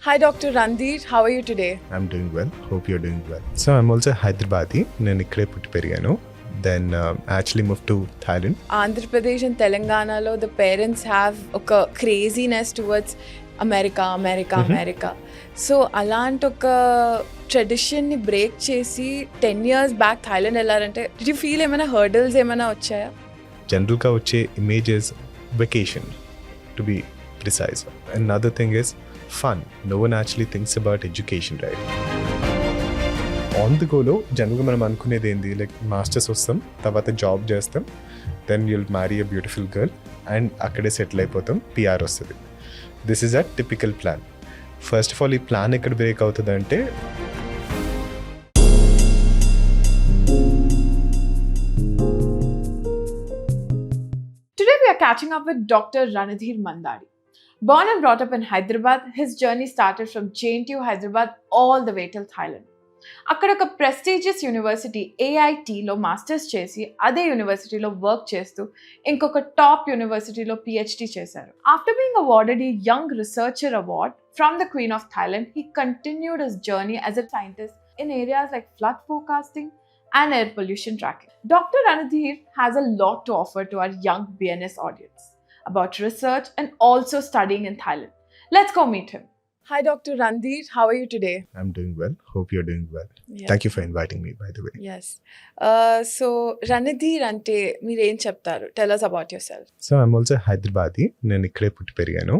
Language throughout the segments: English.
Hi, Dr. Ranadheer. How are you today? I'm doing well. Hope you're doing well. So I'm also Hyderabadi. నేను ఇక్కడే పుట్టి పెరిగాను. Then actually moved to Thailand. Andhra Pradesh and Telangana lo the parents have oka craziness towards America. So అలాంటి ఒక tradition ని break చేసి 10 years back Thailand వెళ్ళారంటే did you feel ఏమైనా హర్డల్స్ ఏమైనా వచ్చాయా? జనరల్గా వచ్చే image is vacation to be precise. Another thing is fun. No one actually thinks about education, right? On the గోలో జనరల్గా మనం అనుకునేది ఏంది, లైక్ మాస్టర్స్ వస్తాం, తర్వాత జాబ్ చేస్తాం, then you'll marry a beautiful girl and అక్కడే సెటిల్ అయిపోతాం, పిఆర్ వస్తుంది. This is a typical plan. First of all ఈ ప్లాన్ ఎక్కడ బ్రేక్ అవుతుంది అంటే Today we are catching up with Dr. Ranadheer Reddy. Born and brought up in Hyderabad, his journey started from JNTU Hyderabad all the way till Thailand. అక్కడ ఒక prestigious university AITలో masters చేసి అదే యూనివర్సిటీలో work చేస్తూ ఇంకొక top యూనివర్సిటీలో PhD చేశారు. After being awarded ఈ young researcher award from the queen of Thailand, he continued his journey as a scientist in areas like flood forecasting and air pollution tracking. Dr. Ranadheer has a lot to offer to our young BNS audience about research and also studying in Thailand. Let's go meet him. Hi, Dr. Ranadheer. How are you today? I'm doing well. Hope you're doing well. Yeah. Thank you for inviting me, by the way. Yes. So, Ranadheer ante meer em cheptaru? Tell us about yourself. So I'm also Hyderabadi. నేను ఇక్కడే పుట్టి పెరిగాను.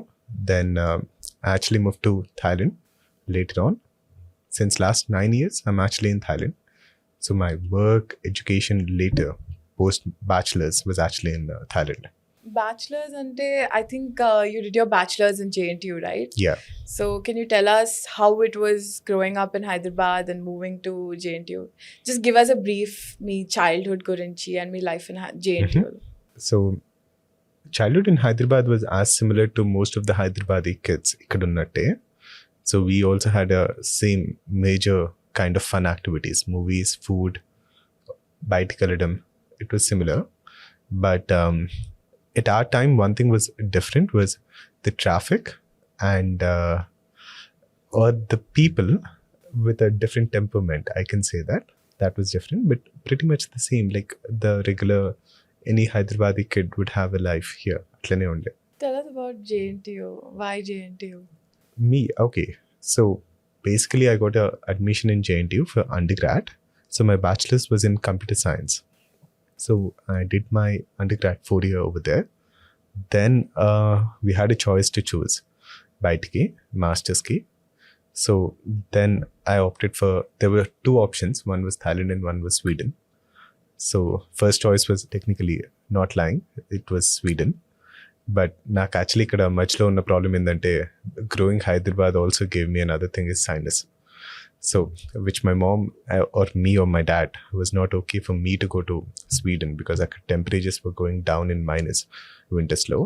Then I actually moved to Thailand later on. Since last 9 years, I'm actually in Thailand. So my work, education later, post-bachelor's was actually in Thailand. Bachelor's ante, I think you did your bachelor's in JNTU, right? Yeah. So can you tell us how it was growing up in Hyderabad and moving to JNTU? Just give us a brief, me childhood gurinchi and me life in JNTU. So childhood in Hyderabad was as similar to most of the Hyderabadi kids ikkadunatte. So we also had a same major kind of fun activities, movies, food, bite kaladam. It was similar. But at our time, one thing was different was the traffic and or the people with a different temperament. I can say that was different, but pretty much the same. Like the regular, any Hyderabadi kid would have a life here. Atlane unde. Tell us about JNTU. Why JNTU? Me, okay. So basically, I got a admission in JNTU for undergrad. So my bachelor's was in computer science. So I did my undergrad 4-year over there. Then we had a choice to choose baitki, master's ki. So then I opted for, there were 2 options. One was Thailand and one was Sweden. So first choice was technically not lying. It was Sweden. But నాకు actually ఇక్కడ మధ్యలో ఉన్న problem ఏంటంటే growing Hyderabad also gave me another thing is sinus. So which my mom or me or my dad was not okay for me to go to Sweden because అక్కడ temperatures were going down in minus వింటర్స్లో.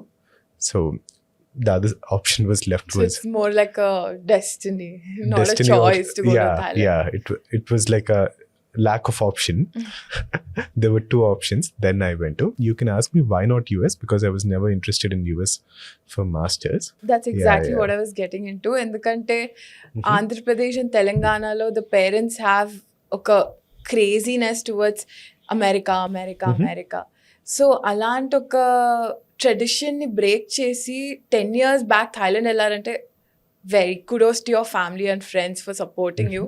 So the other option was left. So it's more like a destiny, not a choice to go to Thailand. Yeah, it was like a lack of option. There were 2 options. Then I went to. You can ask me why not US, because I was never interested in US for masters. That's exactly what I was getting into. Endukante Andhra Pradesh and Telangana lo the parents have oka craziness towards America. So అలాంటి ఒక tradition ని break చేసి 10 years back Thailand వెళ్ళారంటే very kudos to your family and friends for supporting you.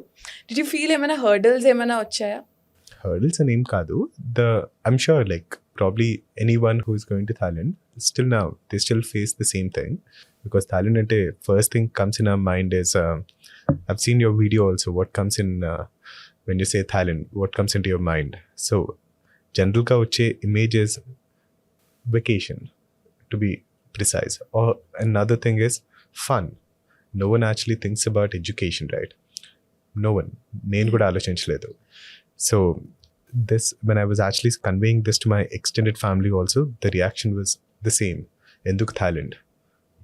Did you feel ఏమైనా hurdles ఏమైనా వచ్చాయా? Hurdles and name kaadu. I'm sure like probably anyone who is going to Thailand still now they still face the same thing, because Thailand ante first thing comes in our mind is I've seen your video also. What comes in when you say Thailand? What comes into your mind? So general ga vache image is vacation, to be precise. Or another thing is fun. No one actually thinks about education, right? No one. నేను కూడా ఆలోచించలేదు. So this, when I was actually conveying this to my extended family also, the reaction was the same. Enduk Thailand?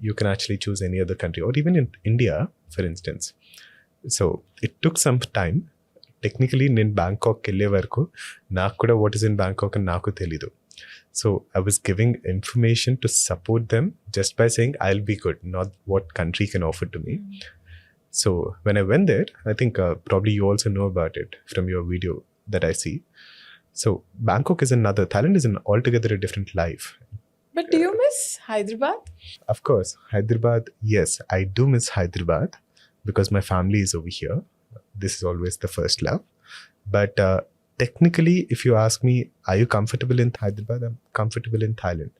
You can actually choose any other country, or even in India, for instance. So it took some time. Technically, నేను Bangkok వెళ్ళే వరకు నాకు కూడా what is in Bangkok అని నాకు తెలీదు. So I was giving information to support them just by saying I'll be good, not what country can offer to me. So when I went there, I think probably you also know about it from your video that I see. So Bangkok is another, Thailand is an altogether a different life. But do you miss Hyderabad? Of course, Hyderabad, yes, I do miss Hyderabad because my family is over here. This is always the first love. But technically, if you ask me, are you comfortable in Hyderabad? I'm comfortable in Thailand.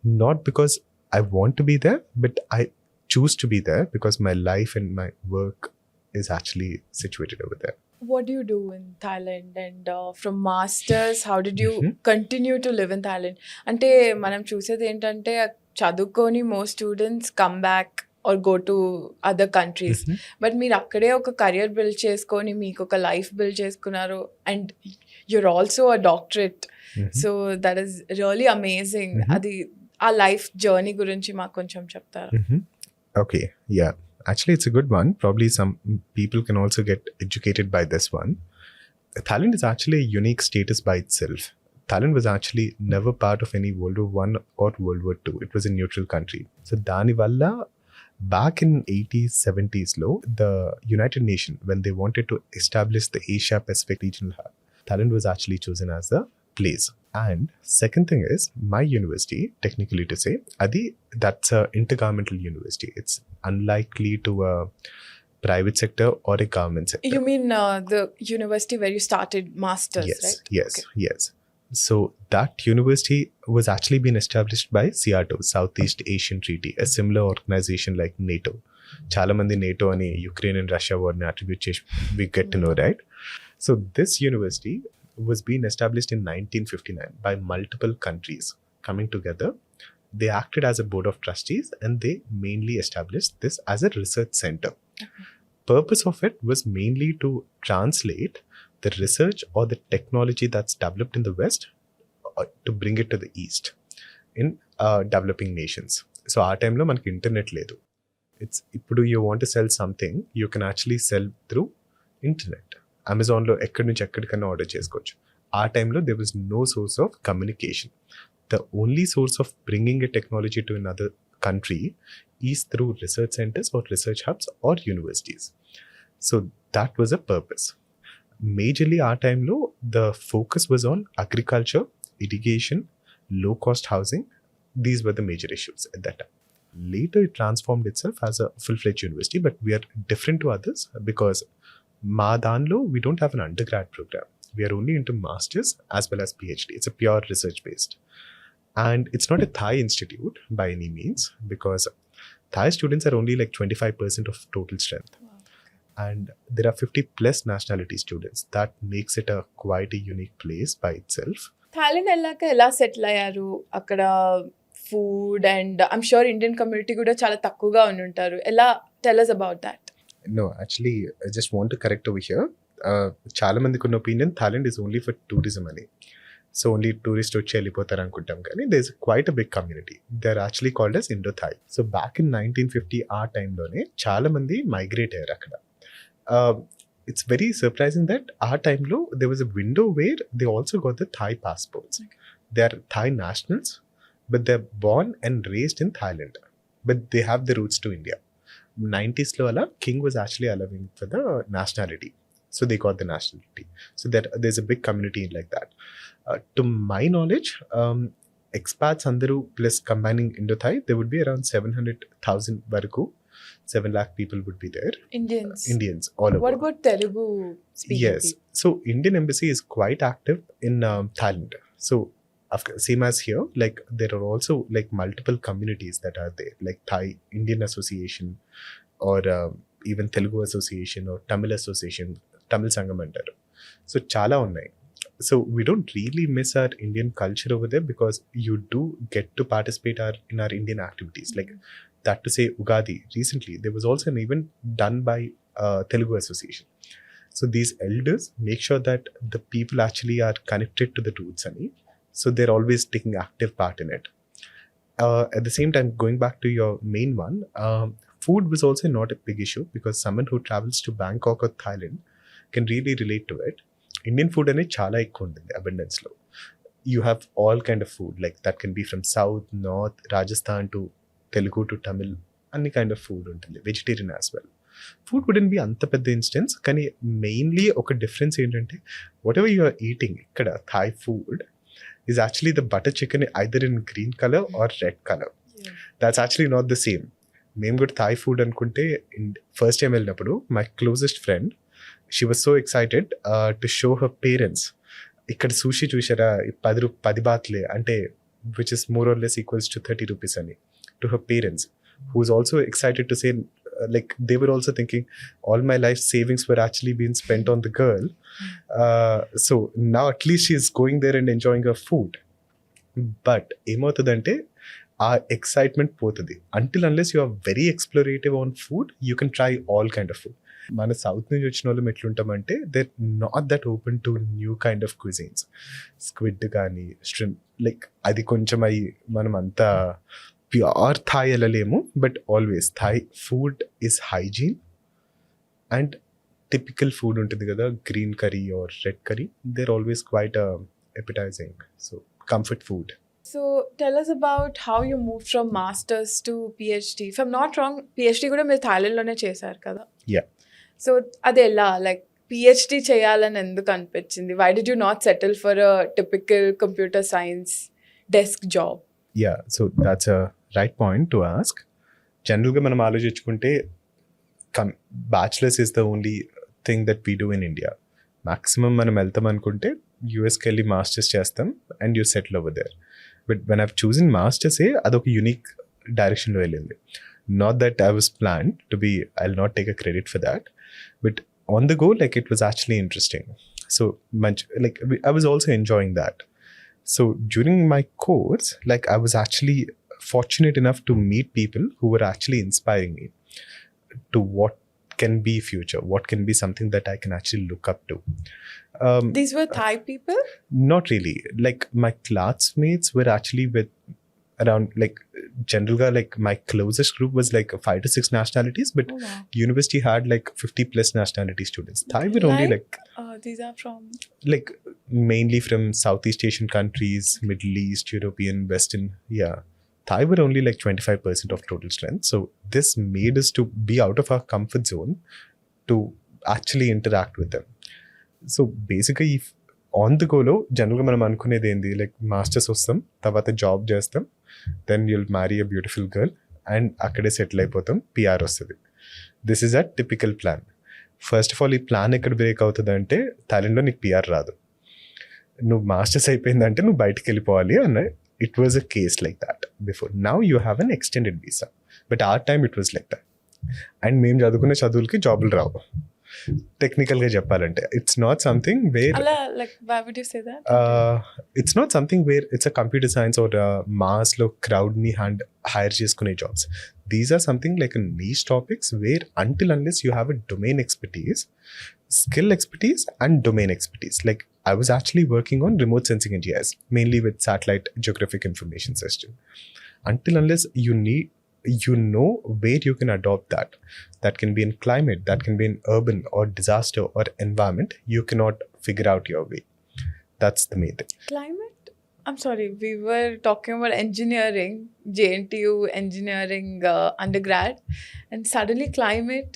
Not because I want to be there, but I choose to be there because my life and my work is actually situated over there. What do you do in Thailand? And from masters, how did you continue to live in Thailand? అంటే మనం చూసేది ఏంటంటే చదువుకొని most students come back or go to other countries. But మీరు అక్కడే ఒక career build చేసుకొని మీకు ఒక లైఫ్ బిల్డ్ చేసుకున్నారు. And you're also a doctorate. So that is really amazing. అది ఆ లైఫ్ జర్నీ గురించి మాకు కొంచెం చెప్తారా? Okay, yeah. Actually, it's a good one. Probably some people can also get educated by this one. Thailand is actually a unique status by itself. Thailand was actually never part of any World War I or World War II. It was a neutral country. So, Dani Valla, back in 80s, 70s, the United Nations, when they wanted to establish the Asia Pacific regional hub, Thailand was actually chosen as the place. And second thing is, my university, technically to say, that's a intergovernmental university. It's unlikely to a private sector or a government sector. You mean the university where you started masters, Yes, right? yes, yes. So that university was actually been established by SEATO, Southeast Asian Treaty, a similar organization like NATO. Chala mandi NATO ani Ukraine and Russia war ni attribute cheshi, we get to know, right? So this university was being established in 1959 by multiple countries coming together. They acted as a board of trustees and they mainly established this as a research center. Purpose of it was mainly to translate the research or the technology that's developed in the West to bring it to the East in developing nations. So our time lo manaki internet ledu. It's ippudu you want to sell something, you can actually sell through internet. అమెజాన్లో ఎక్కడి నుంచి ఎక్కడికన్నా order చేసుకోవచ్చు. ఆ టైంలో there was no source of communication. The only source of bringing a technology to another country is through research centers or research hubs or universities. So that was a purpose. Majorly our timeలో the focus was on agriculture, irrigation, low cost housing. These were the major issues at that time. Later it transformed itself as a full-fledged university, but we are different to others because మా దానిలో we don't have an undergrad program. We are only into masters as well as PhD. It's a pure research based. And it's not a Thai institute by any means because Thai students are only like 25% of total strength. Wow. And there are 50 plus nationality students. That makes it a quite a unique place by itself. Thailand వెళ్ళాక ఎలా settle అయ్యారు? అక్కడ food and I'm sure Indian community కూడా చాలా తక్కువగా ఉండి ఉంటారు. ఎలా? Tell us about that. No, actually, I just want to correct over here. చాలా మందికి ఉన్న opinion Thailand is only for tourism అని. సో ఓన్లీ టూరిస్ట్ వచ్చి వెళ్ళిపోతారు అనుకుంటాం కానీ there is quite a big community. They are actually called as Indo Thai. So back in 1950 ఆ టైంలోనే చాలా మంది మైగ్రేట్ అయ్యారు అక్కడ. ఇట్స్ వెరీ సర్ప్రైజింగ్ దట్ ఆ టైంలో they was a window where they also got the Thai passports. They are Thai nationals but they are born and raised in Thailand but they have the roots to India. 90s లో అలా king was actually allowing for the nationality. So they got the nationality. So there's a big community like that. To my knowledge, expats andaru plus combining Indo-Thai, there would be around 700,000 varaku. 7 lakh people would be there. Indians all over. What about Telugu speaking Yes. people? So Indian embassy is quite active in Thailand. So same as here, like there are also like multiple communities that are there, like Thai Indian Association or even Telugu Association or Tamil Association, Tamil Sangam antaru. So chala unnai. So we don't really miss our Indian culture over there because you do get to participate in our Indian activities. Like that to say Ugadi, recently there was also an event done by Telugu Association. So these elders make sure that the people actually are connected to the roots ani. So they're always taking active part in it. At the same time, going back to your main one, food was also not a big issue because someone who travels to Bangkok or Thailand can really relate to it. Indian food అనేది చాలా ఎక్కువ ఉంటుంది abundance లో. You have all kind of food like that can be from south, north, Rajasthan to Telugu to Tamil. అన్ని kind of food ఉంటుంది, vegetarian as well. Food wouldn't be అంత పెద్ద instance, కానీ మెయిన్లీ ఒక డిఫరెన్స్ ఏంటంటే whatever you are eating ఇక్కడ Thai food is actually the butter chicken either in green colour or red colour. That's actually not the same. మేము కూడా Thai food అనుకుంటే first time వెళ్ళినప్పుడు my closest friend, she was so excited to show her parents ఇక్కడ sushi చూసారా 10 బాత్లే అంటే which is more or less equals to 30 rupees అని, to her parents who was also excited to say like they were also thinking all my life savings were actually being spent on the girl, so now at least she is going there and enjoying her food. But ఏమవుతుందంటే ఆ excitement పోతుంది until unless you are very explorative on food you can try all kind of food. మన south నుంచి వచ్చిన వాళ్ళు ఎట్లుంటామంటే they not that open to new kind of cuisines. Squid కానీ shrimp like అది కొంచెం అయి మనం అంతా ప్యూర్ థాయ్ వెళ్ళలేము, but always Thai food is hygiene and typical food ఉంటుంది కదా, green curry or red curry, they are always quite appetizing. So comfort food. So tell us about how you moved from masters to PhD. If I'm not wrong, PhD కూడా మీరు Thailand లోనే చేశారు కదా? Yeah. So అది ఎలా like PhD చేయాలని ఎందుకు అనిపించింది? Why did you not settle for a typical computer science desk job? Yeah, so that's a right point to ask. జనరల్గా మనం ఆలోచించుకుంటే bachelors is the only thing that we do in India. Maximum మనం వెళ్తాం అనుకుంటే యూఎస్కి వెళ్ళి masters చేస్తాం and you settle over there. But when I've చూసిన మాస్టర్సే అదొక యూనిక్ డైరెక్షన్లో వెళ్ళింది. Not that I was plan to be, I will not take a credit for that, but on the go like it was actually interesting. So మంచి like I was also enjoying that. So during my course, like I was actually fortunate enough to meet people who were actually inspiring me to what can be future, what can be something that I can actually look up to. These were Thai people? Not really. Like my classmates were actually with around like general like my closest group was like 5 to 6 nationalities, but Oh, wow. university had like 50 plus nationality students. Thai were only like These are from like mainly from Southeast Asian countries, Middle East, European, Western. Yeah, Thai were only like 25% of total strength. So this made us to be out of our comfort zone to actually interact with them. So basically if on the go లో జనరల్గా మనం అనుకునేది ఏంది, like masters వస్తాం, తర్వాత job చేస్తాం, then you'll marry a beautiful girl and అక్కడే settle అయిపోతాం, పిఆర్ వస్తుంది. This is a typical plan. First of all ఈ ప్లాన్ ఎక్కడ బ్రేక్ అవుతుంది అంటే థాయిలాండ్లో నీకు పిఆర్ రాదు, నువ్వు మాస్టర్స్ అయిపోయిందంటే నువ్వు బయటికి వెళ్ళిపోవాలి అన్న. It was a case like that before. Now you have an extended visa, but ఆ time it was like that. And మేము చదువుకునే చదువులకి జాబులు రావు టెక్నికల్గా చెప్పాలంటే. It's not something where like why would you say that? It's not something where it's a computer science or mass-lo crowd-ni hire చేసుకునే jobs. These are something like a niche topics where until unless you have a domain expertise, skill expertise and domain expertise. Like I was actually working on remote sensing and GIS, mainly with satellite geographic information system. Until unless you know where you can adopt that can be in climate, that can be in urban or disaster or environment, you cannot figure out your way. That's the main thing. Climate? I'm sorry, we were talking about engineering, JNTU engineering undergrad, and suddenly climate.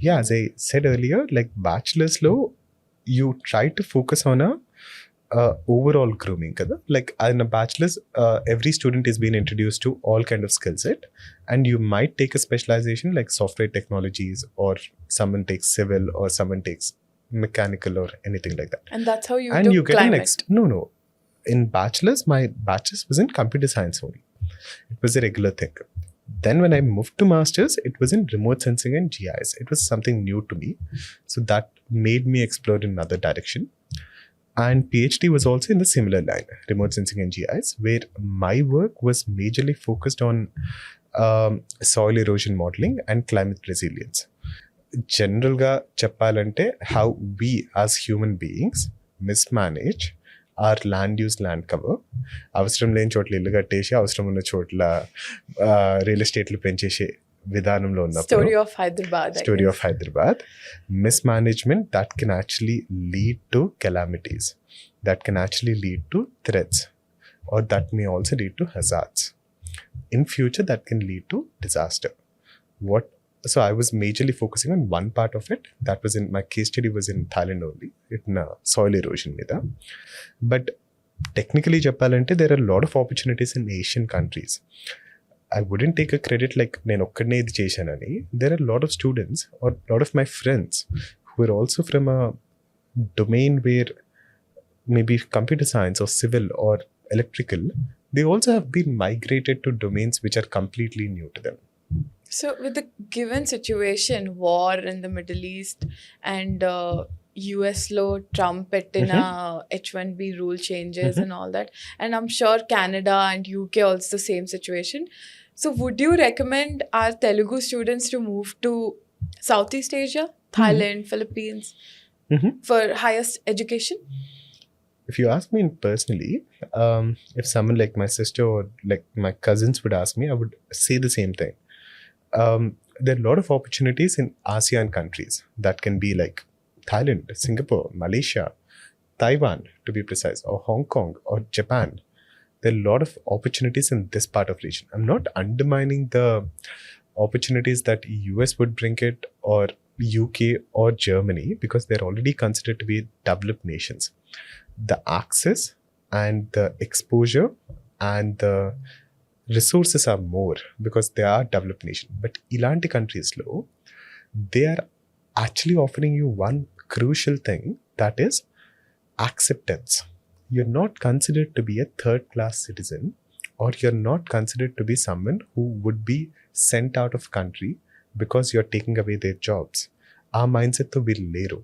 Yeah, as I said earlier, like bachelor's law, you try to focus on a overall grooming kada. Like in a bachelor's, every student is being introduced to all kind of skill set, and you might take a specialization like software technologies, or someone takes civil, or someone takes mechanical or anything like that. And that's how you And took you get climate. no. In bachelor's, my bachelor's was in computer science only. It was a regular thing. Then when I moved to master's, it was in remote sensing and GIS. It was something new to me, so that made me explore in another direction. And PhD was also in the similar line, remote sensing and GIS, where my work was majorly focused on soil erosion modeling and climate resilience. Generalga cheppalante how we as human beings mismanage our land use, land cover. అవసరం లేని చోట్ల ఇల్లు కట్టేసి అవసరం ఉన్న చోట్ల real ఎస్టేట్లు పెంచేసే విధానంలో ఉన్నప్పుడు Story of Hyderabad. I story guess. of Hyderabad, mismanagement that can actually lead to calamities, that can actually lead to threats, or that may also lead to hazards. In future, that can lead to disaster. What So I was majorly focusing on one part of it. That was in my case study was in Thailand only, in soil erosion మీద. But technically చెప్పాలంటే there are a lot of opportunities in Asian countries. I wouldn't take a credit like నేను ఒక్కడనే ఇది చేశానని. There are a lot of students or a lot of my friends who are also from a domain where maybe computer science or civil or electrical, they also have been migrated to domains which are completely new to them. So, with the given situation, war in the Middle East and US law, Trump pettina H1B rule changes and all that, and I'm sure Canada and UK also the same situation. So, would you recommend our Telugu students to move to Southeast Asia, Thailand, Philippines for highest education? If you ask me personally, if someone like my sister or like my cousins would ask me, I would say the same thing. There are a lot of opportunities in ASEAN countries that can be like Thailand, Singapore, Malaysia, Taiwan to be precise, or Hong Kong or Japan. There are a lot of opportunities in this part of region. I'm not undermining the opportunities that US would bring it or UK or Germany because they're already considered to be developed nations. The access and the exposure and the resources are more because they are developed nation. But ilanti countries lo, they are actually offering you one crucial thing, that is acceptance. You're not considered to be a third class citizen, or you're not considered to be someone who would be sent out of country because you're taking away their jobs. Our mindset to will leru.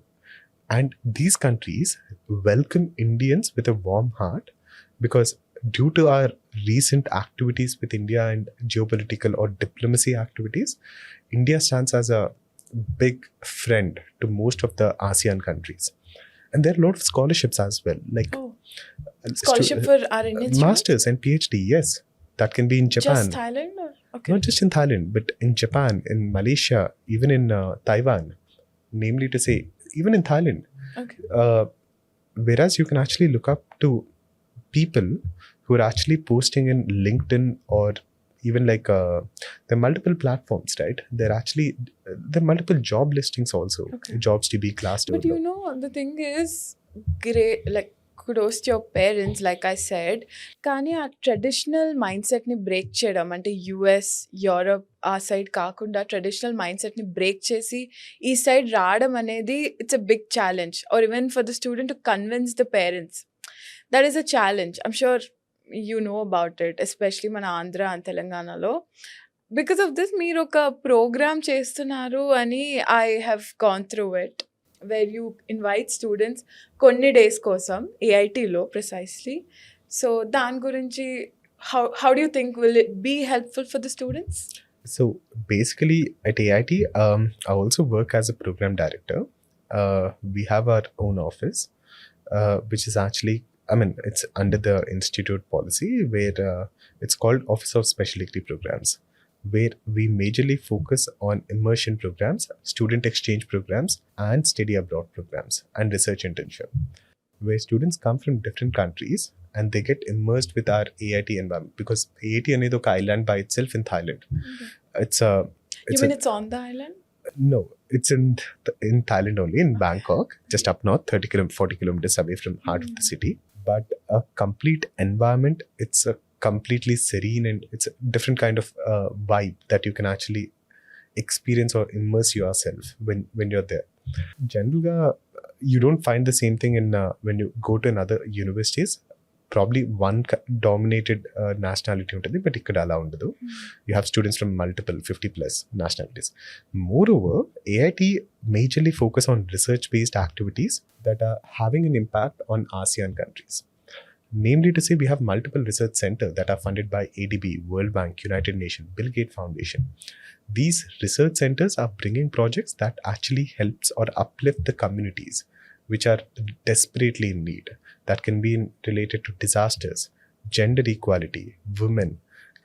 And these countries welcome Indians with a warm heart because due to our recent activities with India and geopolitical or diplomacy activities, India stands as a big friend to most of the ASEAN countries. And there are a lot of scholarships as well. Like scholarship for our Indian masters and PhD, yes. That can be in Japan. Just Thailand? Or? Okay. Not just in Thailand, but in Japan, in Malaysia, even in Taiwan. Namely to say, even in Thailand. Okay. Whereas you can actually look up to people who are actually posting in LinkedIn or even like there are multiple platforms, right? There are multiple job listings also. Okay. Jobs to be classed. But you know, the thing is, great, like kudos to your parents, like I said. కానీ ఆ traditional mind సెట్ని break చేయడం అంటే US Europe ఆ side కాకుండా traditional mind సెట్ని break చేసి ఈ సైడ్ రావడం అనేది it's a big challenge or even for the student to convince the parents. That is a challenge. I'm sure you know about it, especially మన Andhra and తెలంగాణలో. Because of this మీరు ఒక program చేస్తున్నారు అని I have gone through it, where you invite students కొన్ని days కోసం ఏఐటీలో precisely. So దాని గురించి how do you think will it be helpful for the students? So basically at AIT, I also work as a program director. We have our own office, which is actually, I mean, it's under the institute policy where it's called Office of Special Degree Programs, where we majorly focus on immersion programs, student exchange programs, and study abroad programs and research internship, where students come from different countries and they get immersed with our AIT environment because AIT is an island by itself in Thailand. Okay. It's on the island? No, it's in Thailand only, in Bangkok, just up north, 40 kilometers away from heart of the city. But a complete environment, it's a completely serene and it's a different kind of vibe that you can actually experience or immerse yourself when you're there. Generally, you don't find the same thing in when you go to another universities. Probably one dominated nationality ఉంటుంది, but ikkada ala undadu. You have students from multiple 50 plus nationalities. Moreover, AIT majorly focus on research based activities that are having an impact on ASEAN countries. Namely to say, we have multiple research centers that are funded by ADB, World Bank, United Nations, Bill Gates Foundation. These research centers are bringing projects that actually helps or uplift the communities which are desperately in need. That can be related to disasters, gender equality, women,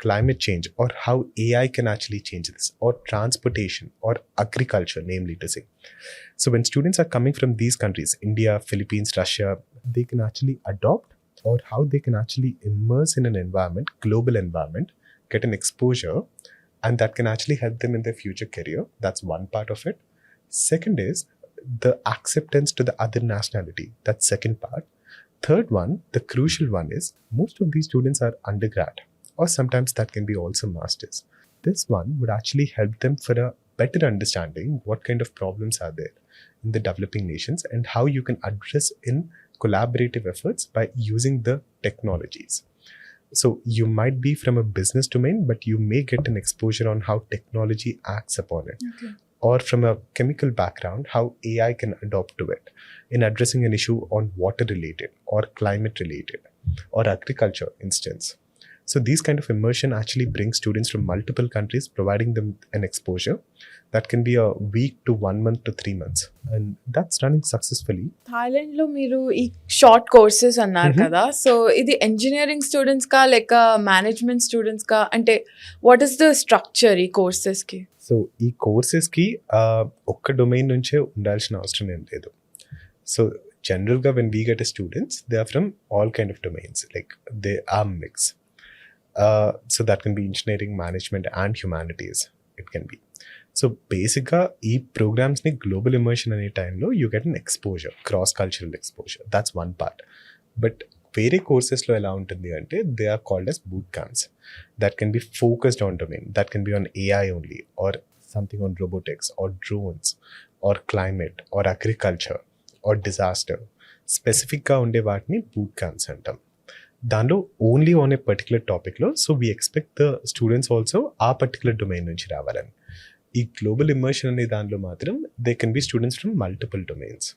climate change, or how AI can actually change this, or transportation, or agriculture, namely to say. So when students are coming from these countries, India, Philippines, Russia, they can actually adopt, or how they can actually immerse in an environment, global environment, get an exposure and that can actually help them in their future career. That's one part of it. Second is the acceptance to the other nationality. That's second part. Third one, the crucial one, is most of these students are undergrad, or sometimes that can be also masters. This one would actually help them for a better understanding what kind of problems are there in the developing nations and how you can address in collaborative efforts by using the technologies. So you might be from a business domain, but you may get an exposure on how technology acts upon it. Okay. Or from a chemical background, how AI can adopt to it in addressing an issue on water related or climate related or agriculture instance. So these kind of immersion actually bring students from multiple countries, providing them an exposure that can be a week to 1 month to 3 months. And that's running successfully. Thailand లో మీరు ఈ short courses అన్నారు Mhm. కదా, so ఇది engineering students కా లేక management students కా, అంటే వాట్ ఈస్ ద స్ట్రక్చర్ ఈ కోర్సెస్ కి? సో ఈ కోర్సెస్కి ఒక్క డొమైన్ నుంచే ఉండాల్సిన అవసరం ఏం లేదు. సో జనరల్గా when we get students, they are from all kind of domains, like they are mix. So that can be engineering, management and humanities. It can be. So basically, ఈ programs ni global immersion అనే టైంలో you get an exposure, cross cultural exposure. That's one part. But వేరే కోర్సెస్లో ఎలా ఉంటుంది అంటే they are called as boot camps that can be focused on domain, that can be on AI only, or something on robotics or drones or climate or agriculture or disaster. స్పెసిఫిక్గా ఉండే వాటిని boot camps అంటాం. దానిలో only on a particular టాపిక్లో, so we expect the students also ఆ particular domain నుంచి రావాలని. ఈ గ్లోబల్ ఇమర్షన్ అనే దానిలో మాత్రం they can be students from multiple domains.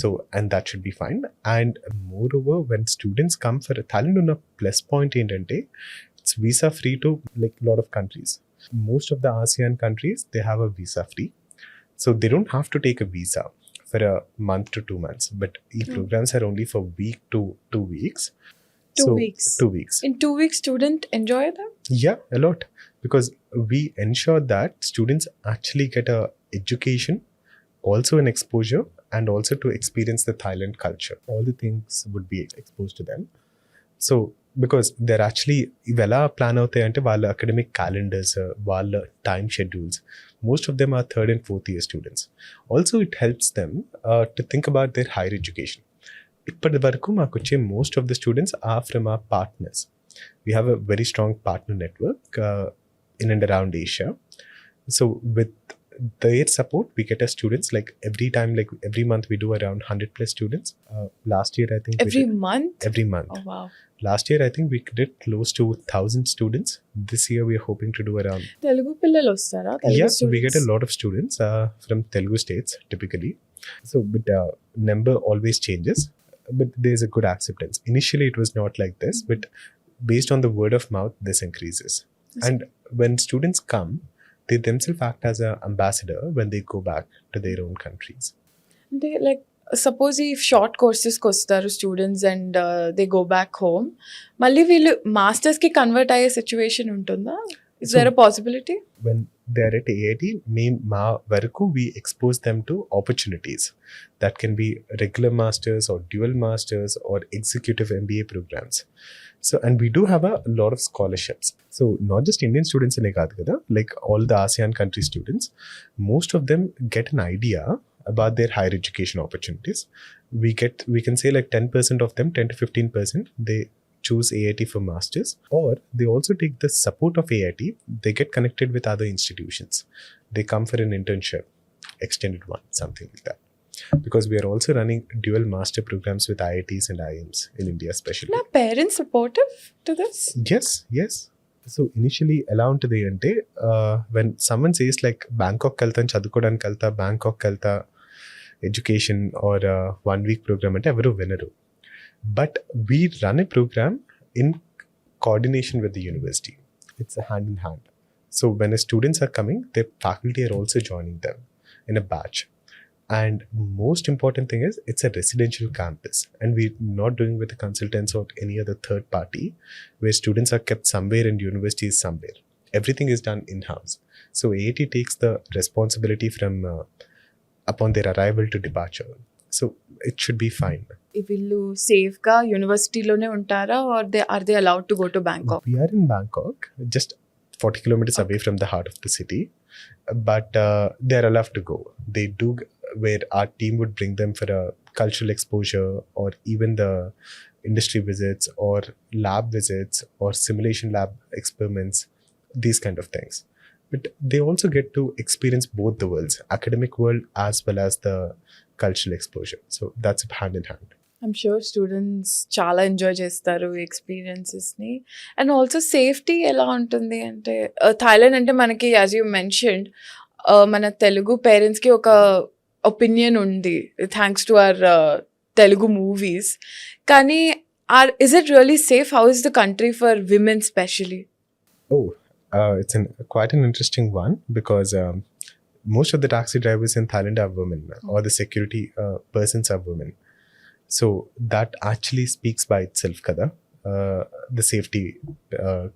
So and that should be fine. And more over when students come for Thailand ఉన్న plus point ఏంటంటే it's visa free to like lot of countries. Most of the ASEAN countries they have a visa free. So they don't have to take a visa for a month to 2 months, but programs are only for week to 2 weeks. 2 weeks. 2 weeks. In 2 weeks, student enjoy them? Yeah, a lot, because we ensure that students actually get a education, also an exposure, and also to experience the Thailand culture. All the things would be exposed to them. So because they're actually ఇవెలా plan అవుతాయి అంటే వాళ్ళ academic calendars, వాళ్ళ time schedules, most of them are 3rd and 4th year students. Also it helps them to think about their higher education. ఇప్పటి వరకు మాకు వచ్చే most of the students are from our partners. We have a very strong partner network in and around Asia. So with their support we get our students, like every time, like every month we do around 100 plus students. Last year I think Every month? Every month. Oh wow. Last year I think we did close to 1,000 students. This year we are hoping to do around. Telugu పిల్లలు వస్తారా? Yeah, we get a lot of students from Telugu states typically. So but number always changes, but there's a good acceptance. Initially it was not like this, but based on the word of mouth this increases. And when students come, they themselves act as an ambassador when they go back to their own countries. అంటే like suppose ఈ short కోర్సెస్కి వస్తారు students and they go back home, మళ్ళీ వీళ్ళు మాస్టర్స్కి convert అయ్యే situation ఉంటుందా? Is there a possibility? When they are at AIT, మా వరకు we expose them to opportunities that can be regular masters or dual masters or executive MBA programs. So and we do have a lot of scholarships. So not just Indian students ane kaadu kada, like all the ASEAN country students, most of them get an idea about their higher education opportunities. We can say like 10% of them, 10 to 15%, they choose AIT for masters, or they also take the support of AIT. They get connected with other institutions. They come for an internship, extended one, something like that. Because we are also running dual master programs with IITs and IIMs in India especially. నా parents supportive to this? Yes. So initially ఎలా ఉంటుంది అంటే when someone says like Bangkok వెళ్తాను చదువుకోవడానికి వెళ్తా, Bangkok వెళ్తా education or 1 week program అంటే ఎవరు వినరు. But we run a program in coordination with the university. It's a hand in hand. So when the students are coming, their faculty are also joining them in a batch. And most important thing is it's a residential campus, and we're not doing with the consultants or any other third party where students are kept somewhere and university is somewhere. Everything is done in-house. So AIT takes the responsibility from upon their arrival to departure. So it should be fine. వీళ్ళు సేఫ్గా యూనివర్సిటీలోనే ఉంటారా, or they allowed to go to Bangkok? We are in Bangkok, just 40 kilometers away from the heart of the city, but they're allowed to go. They do, where our team would bring them for a cultural exposure, or even the industry visits or lab visits or simulation lab experiments, these kind of things. But they also get to experience both the worlds, academic world as well as the cultural exposure. So that's hand in hand. I'm sure students చాలా enjoy చేస్తారు ఈ ఎక్స్పీరియన్సెస్ని. And also safety ఎలా ఉంటుంది అంటే, Thailand అంటే మనకి as you mentioned మన తెలుగు పేరెంట్స్కి ఒక ఒపీనియన్ ఉంది thanks to our Telugu movies. కానీ is it really safe? How is the country for women especially? Oh, it's quite an interesting one, because most of the taxi drivers in Thailand are women, or the security persons are women. So that actually speaks by itself, kada, the safety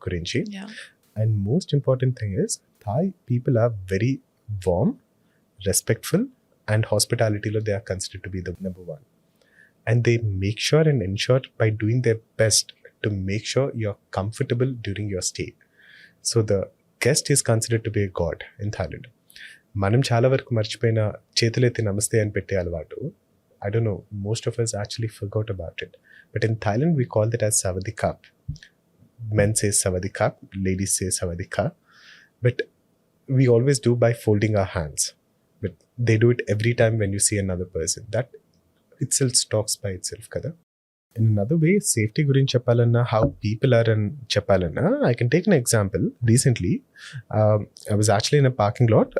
gurinchi. Yeah. And most important thing is, Thai people are very warm, respectful, and hospitality lo they are considered to be the number one. And they make sure and ensure by doing their best to make sure you're comfortable during your stay. So the guest is considered to be a god in Thailand. Manam chala varaku marchipoyina chetuletti namaste ani pette alvaatu. I don't know, most of us actually forgot about it. But in Thailand we call that as savadikap. Men say savadikap, ladies say savadika. But we always do by folding our hands. But they do it every time when you see another person. That itself talks by itself, kada. In another way, safety gurinchi cheppalana, how people are and cheppalana, I can take an example. Recently, I was actually in a parking lot.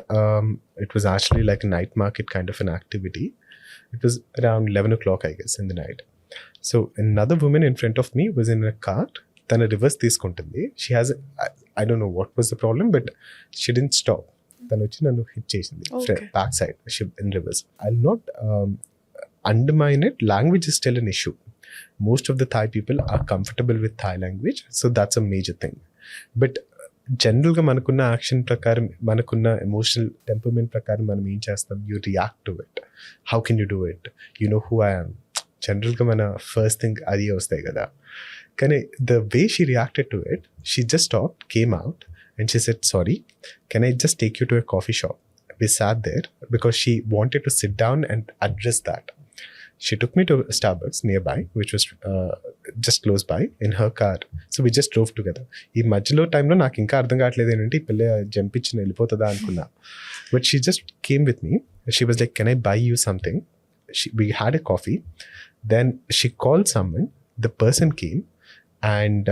It was actually like a night market kind of an activity. It was around 11 o'clock, I guess, in the night. So another woman in front of me was in a cart. Tana reverse తీసుకుంటుంది. She has, I don't know what was the problem, but she didn't stop. Tana వచ్చి నన్ను hit చేసింది. Back side, she in reverse. I'll not undermine it. Language is still an issue. Most of the Thai people are comfortable with Thai language, so that's a major thing. But జనరల్గా మనకున్న action ప్రకారం, మనకున్న emotional temperament ప్రకారం మనం ఏం చేస్తాం? You react to it. How can you do it? You know who I am. జనరల్గా మన ఫస్ట్ థింగ్ అది వస్తాయి కదా. కానీ the way she reacted to it, she just stop, came out and she said, sorry, can I just take you to a coffee shop? We sat there because she wanted to sit down and address that. She took me to Starbucks nearby, which was just close by, in her car. So we just drove together. ఈ మధ్యలో టైంలో నాకు ఇంకా అర్థం కావట్లేదు ఏంటంటే ఈ పిల్ల జంప్ ఇచ్చి వెళ్ళిపోతుందా అనుకున్నా. But she just came with me. She was like, can I buy you something? We had a coffee. Then she called someone. The person came, and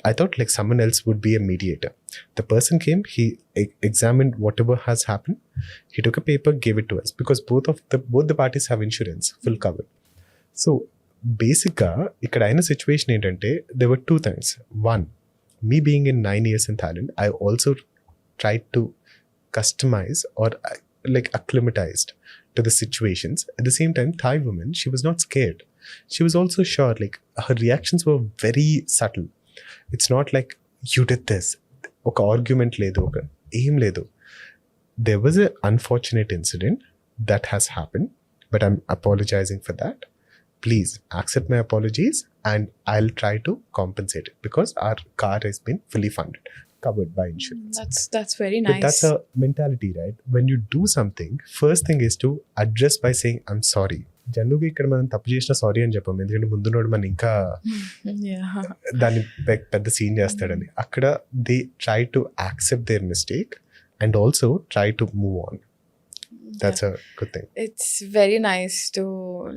I thought like someone else would be a mediator. The person came, he examined whatever has happened. He took a paper, gave it to us, because both the parties have insurance, full cover. So basically, ikkada aina situation entante, there were two things. One, me being in 9 years in Thailand, I also tried to customize or like acclimatized to the situations. At the same time, Thai woman, she was not scared. She was also sure, like her reactions were very subtle. It's not like you did this. Oka argument ledu, oka aim ledu. There was an unfortunate incident that has happened, but I'm apologizing for that. Please accept my apologies and I'll try to compensate it, because our car has been fully funded, covered by insurance. That's very nice. But that's a mentality, right? When you do something, first thing is to address by saying, I'm sorry. జనరల్గా ఇక్కడ మనం తప్పు చేసిన sorry అని చెప్పాము, ఎందుకంటే ముందున్నోడు మనం ఇంకా దాన్ని పెద్ద సీన్ చేస్తాడని. అక్కడ they try to accept their mistake and also try to move on. That's a good thing. It's very nice to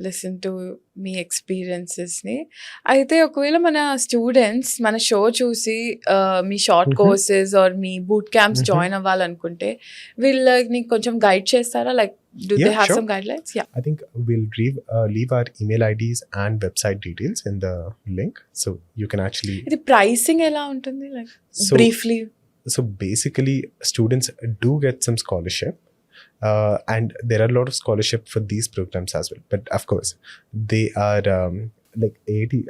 listen to మీ ఎక్స్పీరియన్సెస్ని. అయితే ఒకవేళ మన స్టూడెంట్స్ మన షో చూసి మీ షార్ట్ కోర్సెస్ ఆర్ మీ బూట్ క్యాంప్స్ జాయిన్ అవ్వాలనుకుంటే వీళ్ళని కొంచెం గైడ్ చేస్తారా? Like do they have some guidelines? Yeah, I think we'll leave our email IDs and website details in the link, so you can actually. ఇది pricing ఎలా ఉంటుంది, like briefly? So basically, students do get some scholarship. And there are a lot of scholarship for these programs as well. But of course, they are like 80.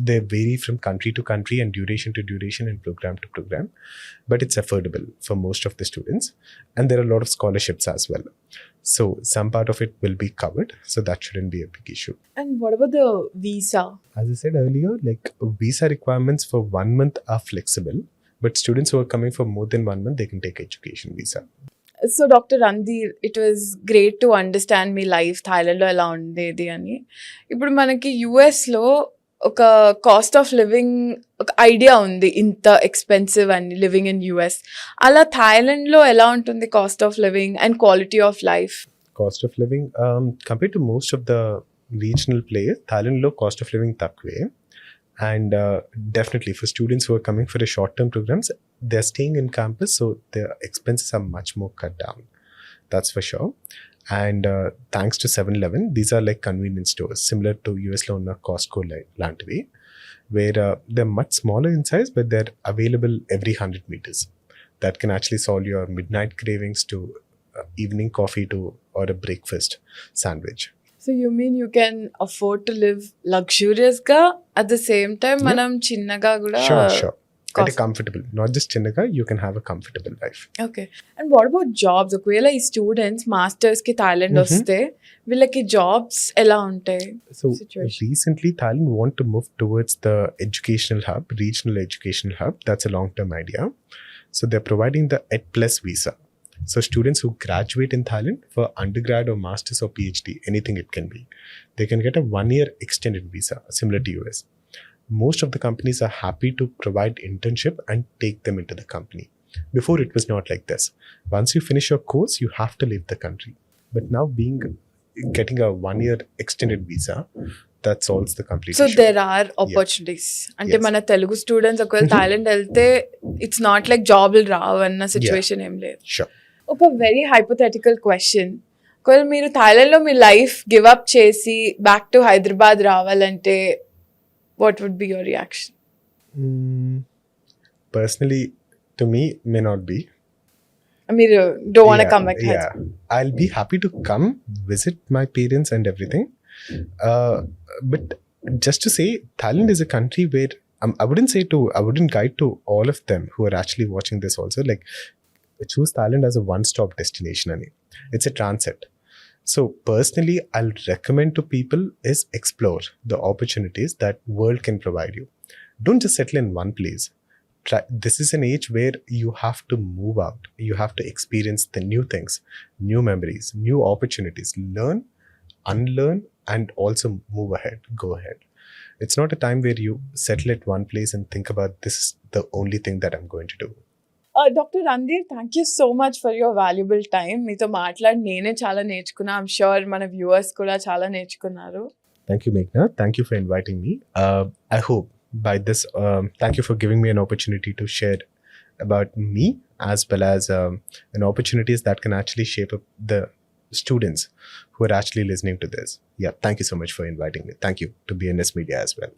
They vary from country to country and duration to duration and program to program. But it's affordable for most of the students. And there are a lot of scholarships as well. So some part of it will be covered. So that shouldn't be a big issue. And what about the visa? As I said earlier, like visa requirements for 1 month are flexible. But students who are coming for more than 1 month, they can take education visa. So doctor Randhir, it was great to understand మీ life థాయిలాండ్లో ఎలా ఉండేది అని. ఇప్పుడు మనకి యుఎస్లో ఒక cost of living ఒక ఐడియా ఉంది, ఇంత ఎక్స్పెన్సివ్ అని లివింగ్ ఇన్ యుఎస్. అలా థాయిలాండ్లో ఎలా ఉంటుంది cost of living and quality of life? Cost of living, compared to most of the regional players, Thailand low cost of living takwe. And definitely for students who are coming for a short-term programs, they're staying in campus, so their expenses are much more cut down. That's for sure. And thanks to 7-Eleven, these are like convenience stores, similar to US lo unna Costco lantivi, where they're much smaller in size, but they're available every 100 meters. That can actually solve your midnight cravings to evening coffee to or a breakfast sandwich. So you mean you can afford to live లగ్జూరియస్గా at the same time మనం చిన్నగా కూడా Sure. And comfortable, not just chinnaga, you can have a comfortable life. Okay. And what about jobs? ఒకవేళ ఈ students మాస్టర్స్కి Thailand వస్తే వీళ్ళకి jobs ఎలా ఉంటాయి? So recently Thailand want to move towards the educational hub, regional educational hub. That's a long-term idea. So they're providing the ED+ visa. So students who graduate in Thailand for undergrad or masters or PhD, anything it can be, they can get a 1-year extended visa similar to US. Most of the companies are happy to provide internship and take them into the company. Before it was not like this. Once you finish your course, you have to leave the country. But now getting a 1-year extended visa, that solves the complete so issue. There are opportunities. అంటే Yes. మన Telugu students ఒకవేళ Thailand వెళ్తే it's not like జాబ్లు రావన్న situation ఏం లేదు. Sure. ఒక very hypothetical question, ఒకవేళ మీరు థాయిలాండ్లో మీ లైఫ్ గివ్ అప్ చేసి బ్యాక్ టు హైదరాబాద్ రావాలంటే what would be your reaction? Personally, to me, may not be. మీరు don't want come back? Yeah. I'll be happy to come visit my parents and everything. But just to say, Thailand is a country where I wouldn't guide to all of them who are actually watching this also. Like, choose Thailand as a one-stop destination. It's a transit. So personally, I'll recommend to people is explore the opportunities that world can provide you. Don't just settle in one place. This is an age where you have to move out. You have to experience the new things, new memories, new opportunities. Learn, unlearn, and also move ahead. Go ahead. It's not a time where you settle at one place and think about this is the only thing that I'm going to do. Doctor Randhir, thank you so much for your valuable time. మీతో మాట్లాడి నేనే చాలా నేర్చుకున్నా. I'm sure మన viewers కూడా చాలా నేర్చుకున్నారు. Thank you, Meghna. Thank you for inviting me. I hope by this, thank you for giving me an opportunity to share about me as well as an opportunities that can actually shape up the students who are actually listening to this. Yeah, thank you so much for inviting me. Thank you to BNS Media as well.